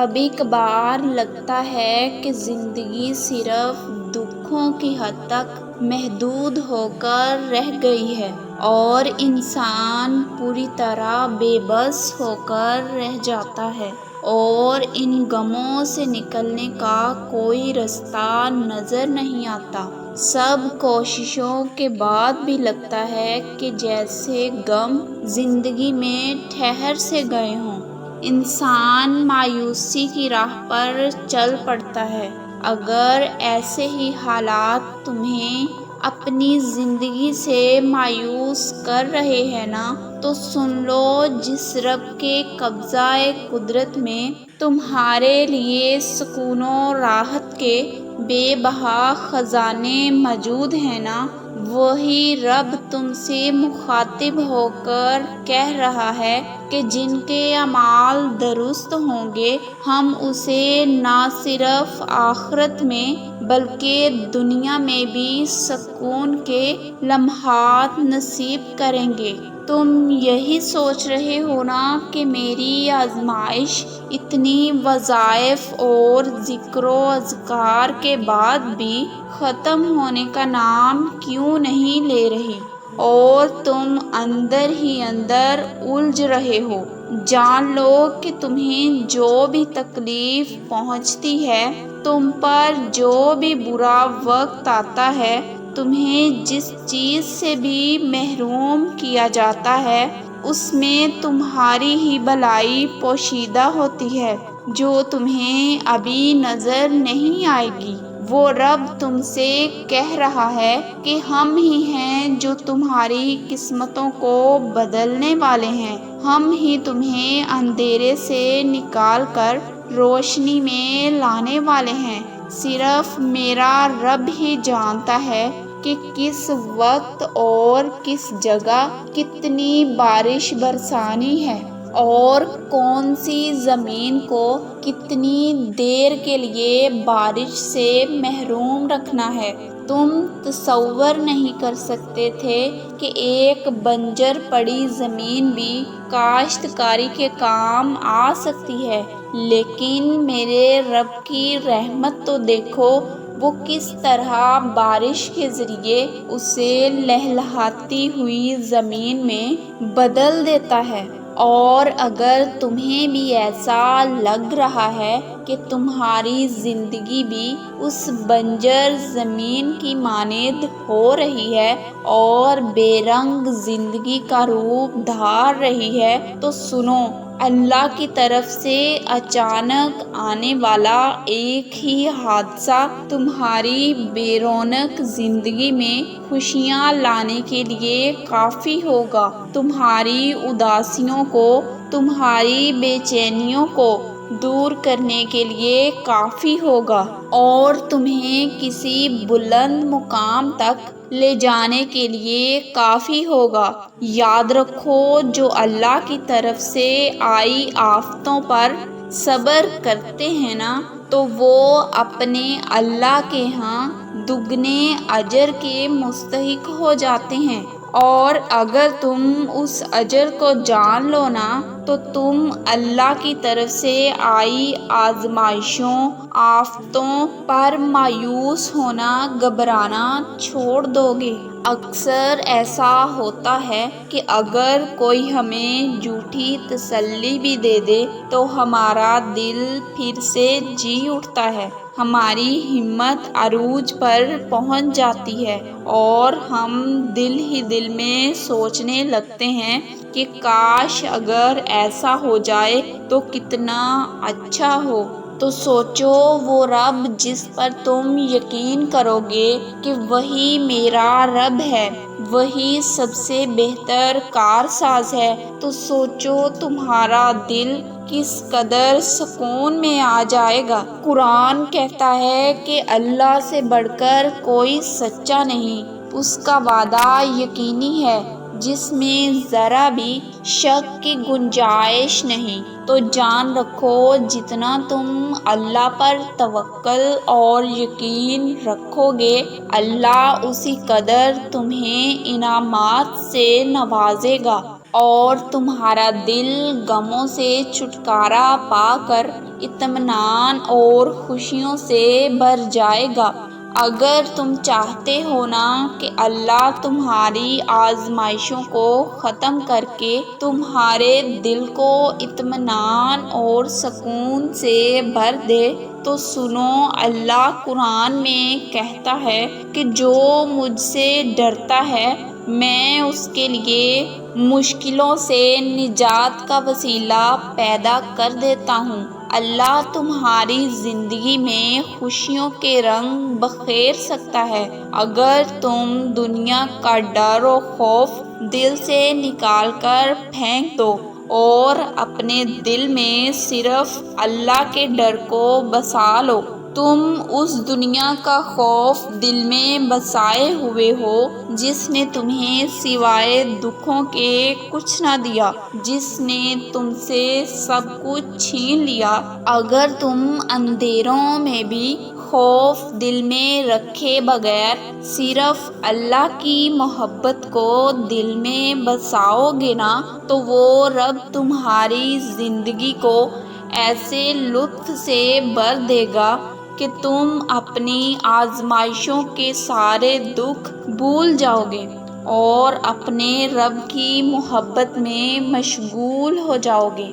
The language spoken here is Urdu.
کبھی کبھار لگتا ہے کہ زندگی صرف دکھوں کی حد تک محدود ہو کر رہ گئی ہے اور انسان پوری طرح بے بس ہو کر رہ جاتا ہے اور ان غموں سے نکلنے کا کوئی رستہ نظر نہیں آتا۔ سب کوششوں کے بعد بھی لگتا ہے کہ جیسے غم زندگی میں ٹھہر سے گئے ہوں۔ انسان مایوسی کی راہ پر چل پڑتا ہے۔ اگر ایسے ہی حالات تمہیں اپنی زندگی سے مایوس کر رہے ہیں نا، تو سن لو، جس رب کے قبضہ قدرت میں تمہارے لیے سکون و راحت کے بے بہا خزانے موجود ہیں نا، وہی رب تم سے مخاطب ہو کر کہہ رہا ہے کہ جن کے اعمال درست ہوں گے، ہم اسے نہ صرف آخرت میں بلکہ دنیا میں بھی سکون کے لمحات نصیب کریں گے۔ تم یہی سوچ رہے ہو نا کہ میری آزمائش اتنی وظائف اور ذکر و اذکار کے بعد بھی ختم ہونے کا نام کیوں نہیں لے رہی، اور تم اندر ہی اندر الجھ رہے ہو۔ جان لو کہ تمہیں جو بھی تکلیف پہنچتی ہے، تم پر جو بھی برا وقت آتا ہے، تمہیں جس چیز سے بھی محروم کیا جاتا ہے، اس میں تمہاری ہی بھلائی پوشیدہ ہوتی ہے جو تمہیں ابھی نظر نہیں آئے گی۔ وہ رب تم سے کہہ رہا ہے کہ ہم ہی ہیں جو تمہاری قسمتوں کو بدلنے والے ہیں، ہم ہی تمہیں اندھیرے سے نکال کر روشنی میں لانے والے ہیں۔ صرف میرا رب ہی جانتا ہے کہ کس وقت اور کس جگہ کتنی بارش برسانی ہے اور کون سی زمین کو کتنی دیر کے لیے بارش سے محروم رکھنا ہے۔ تم تصور نہیں کر سکتے تھے کہ ایک بنجر پڑی زمین بھی کاشتکاری کے کام آ سکتی ہے، لیکن میرے رب کی رحمت تو دیکھو، وہ کس طرح بارش کے ذریعے اسے لہلہاتی ہوئی زمین میں بدل دیتا ہے۔ اور اگر تمہیں بھی ایسا لگ رہا ہے کہ تمہاری زندگی بھی اس بنجر زمین کی مانند ہو رہی ہے اور بے رنگ زندگی کا روپ دھار رہی ہے، تو سنو، اللہ کی طرف سے اچانک آنے والا ایک ہی حادثہ تمہاری بے رونق زندگی میں خوشیاں لانے کے لیے کافی ہوگا، تمہاری اداسیوں کو، تمہاری بے چینیوں کو دور کرنے کے لیے کافی ہوگا اور تمہیں کسی بلند مقام تک لے جانے کے لیے کافی ہوگا۔ یاد رکھو، جو اللہ کی طرف سے آئی آفتوں پر صبر کرتے ہیں نا، تو وہ اپنے اللہ کے ہاں دگنے اجر کے مستحق ہو جاتے ہیں، اور اگر تم اس اجر کو جان لو نا، تو تم اللہ کی طرف سے آئی آزمائشوں، آفتوں پر مایوس ہونا، گھبرانا چھوڑ دو گے۔ اکثر ایسا ہوتا ہے کہ اگر کوئی ہمیں جھوٹی تسلی بھی دے دے تو ہمارا دل پھر سے جی اٹھتا ہے، ہماری ہمت عروج پر پہنچ جاتی ہے اور ہم دل ہی دل میں سوچنے لگتے ہیں کہ کاش اگر ایسا ہو جائے تو کتنا اچھا ہو۔ تو سوچو، وہ رب جس پر تم یقین کرو گے کہ وہی میرا رب ہے، وہی سب سے بہتر کارساز ہے، تو سوچو تمہارا دل کس قدر سکون میں آ جائے گا۔ قرآن کہتا ہے کہ اللہ سے بڑھ کر کوئی سچا نہیں، اس کا وعدہ یقینی ہے جس میں ذرا بھی شک کی گنجائش نہیں۔ تو جان رکھو، جتنا تم اللہ پر توکل اور یقین رکھو گے، اللہ اسی قدر تمہیں انعامات سے نوازے گا اور تمہارا دل غموں سے چھٹکارا پا کر اطمینان اور خوشیوں سے بھر جائے گا۔ اگر تم چاہتے ہو نا کہ اللہ تمہاری آزمائشوں کو ختم کر کے تمہارے دل کو اطمینان اور سکون سے بھر دے تو سنو، اللہ قرآن میں کہتا ہے کہ جو مجھ سے ڈرتا ہے میں اس کے لیے مشکلوں سے نجات کا وسیلہ پیدا کر دیتا ہوں۔ اللہ تمہاری زندگی میں خوشیوں کے رنگ بکھیر سکتا ہے اگر تم دنیا کا ڈر و خوف دل سے نکال کر پھینک دو اور اپنے دل میں صرف اللہ کے ڈر کو بسا لو۔ تم اس دنیا کا خوف دل میں بسائے ہوئے ہو جس نے تمہیں سوائے دکھوں کے کچھ نہ دیا، جس نے تم سے سب کچھ چھین لیا۔ اگر تم اندھیروں میں بھی خوف دل میں رکھے بغیر صرف اللہ کی محبت کو دل میں بساؤ گے نا تو وہ رب تمہاری زندگی کو ایسے لطف سے بھر دے گا کہ تم اپنی آزمائشوں کے سارے دکھ بھول جاؤ گے اور اپنے رب کی محبت میں مشغول ہو جاؤ گے۔